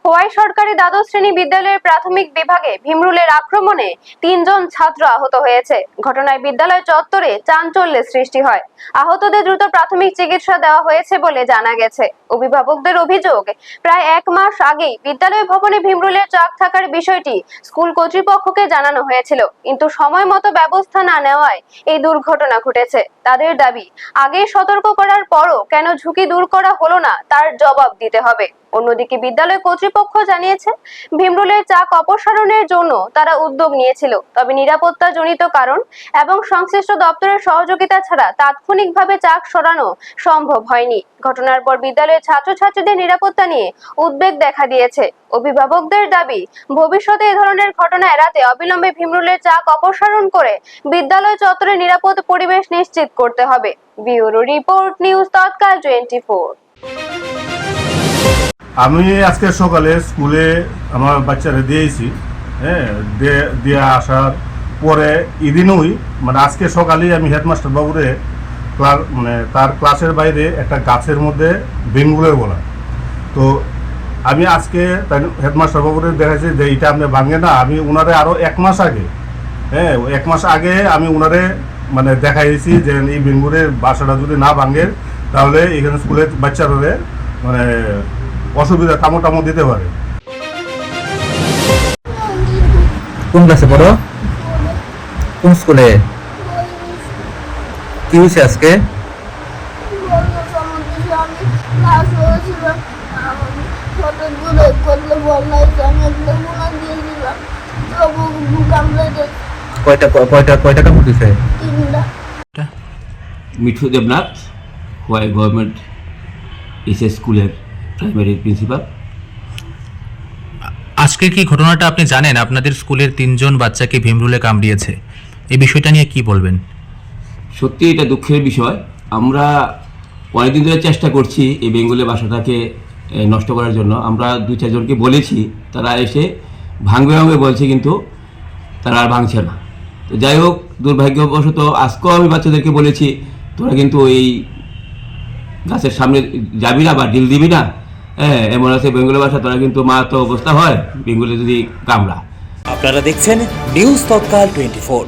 খোয়াই সরকারি দ্বাদশ শ্রেণী বিদ্যালয়ের প্রাথমিক বিভাগে ভীমরুলের আক্রমণে ৩ জন ছাত্র আহত হয়েছে। ঘটনায় বিদ্যালয় চত্বরে চাঞ্চল্যের সৃষ্টি হয়। আহতদের দ্রুত প্রাথমিক চিকিৎসা দেওয়া হয়েছে বলে জানা গেছে। অভিভাবকদের অভিযোগ, প্রায় 1 মাস আগেই বিদ্যালয় ভবনে ভীমরুলের চাক থাকার বিষয়টি স্কুল কর্তৃপক্ষকে জানানো হয়েছিল, কিন্তু সময় মতো ব্যবস্থা না নেওয়ায় এই দুর্ঘটনা ঘটেছে। তাদের দাবি, আগে সতর্ক করার পরও কেন ঝুঁকি দূর করা হলো না তার জবাব দিতে হবে। অন্যদিকে বিদ্যালয় কর্তৃপক্ষ জানিয়েছে, ভীমরুলের চাক অপসারণের জন্য তারা উদ্যোগ নিয়েছিল, তবে নিরাপত্তাজনিত কারণ এবং সংশ্লিষ্ট দপ্তরের সহযোগিতা ছাড়া তাৎক্ষণিকভাবে চাক সরানো সম্ভব হয়নি। ঘটনার পর বিদ্যালয়ের ছাত্রছাত্রীদের নিরাপত্তা নিয়ে উদ্বেগ দেখা দিয়েছে। অভিভাবকদের দাবি, ভবিষ্যতে এ ধরনের ঘটনা এড়াতে অবিলম্বে ভীমরুলের চাক অপসারণ করে বিদ্যালয় চত্বরে নিরাপদ পরিবেশ নিশ্চিত করতে হবে। ব্যুরো রিপোর্ট, নিউজ তৎকাল 24। আমি আজকে সকালে স্কুলে আমার বাচ্চারা দিয়েছি, দিয়ে আসার পরে এদিনই আজকে সকালেই আমি হেডমাস্টার বাবুরে তার ক্লাসের বাইরে একটা গাছের মধ্যে ভীমরুলের গোলা। তো আমি আজকে হেডমাস্টার বাবুরে দেখাচ্ছি যে এটা আপনি ভাঙে না। আমি ওনারে আরও 1 মাস আগে 1 মাস আগে আমি ওনারে দেখাইছি যে এই ভীমরুলের বাসাটা যদি না ভাঙে তাহলে এখানে স্কুলের বাচ্চারা অসুবিধা টামো দিতে পারে। কোন ক্লাসে পড়ো? কোন স্কুলে? কি হয়েছে আজকে? কয়টা কামড় দিছে? মিঠু দেবনাথ, খোয়াই গভর্নমেন্ট এসএস স্কুলের প্রাইমারি প্রিন্সিপাল। আজকের কি ঘটনাটা আপনি জানেন? আপনাদের স্কুলের 3 জন বাচ্চাকে ভীমরুলে কামড়িয়েছে, এই বিষয়টা নিয়ে কি বলবেন? সত্যি এটা দুঃখের বিষয়। আমরা অনেকদিন ধরে চেষ্টা করছি এই বেঙ্গলের বাসাটাকে নষ্ট করার জন্য। আমরা 2-4 জনকে বলেছি, তারা এসে ভাঙবে বলছে, কিন্তু তারা আর ভাঙছে না। তো যাই হোক, দুর্ভাগ্যবশত আজকেও আমি বাচ্চাদেরকে বলেছি, তোরা কিন্তু এই গাছের সামনে যাবি না বা ডিল দিবি না। এমন আছে বেঙ্গলের বাসা, তোরা কিন্তু মা তো অবস্থা হয় বেঙ্গলে যদি কামড়া। আপনারা দেখছেন নিউজ তৎকাল 24।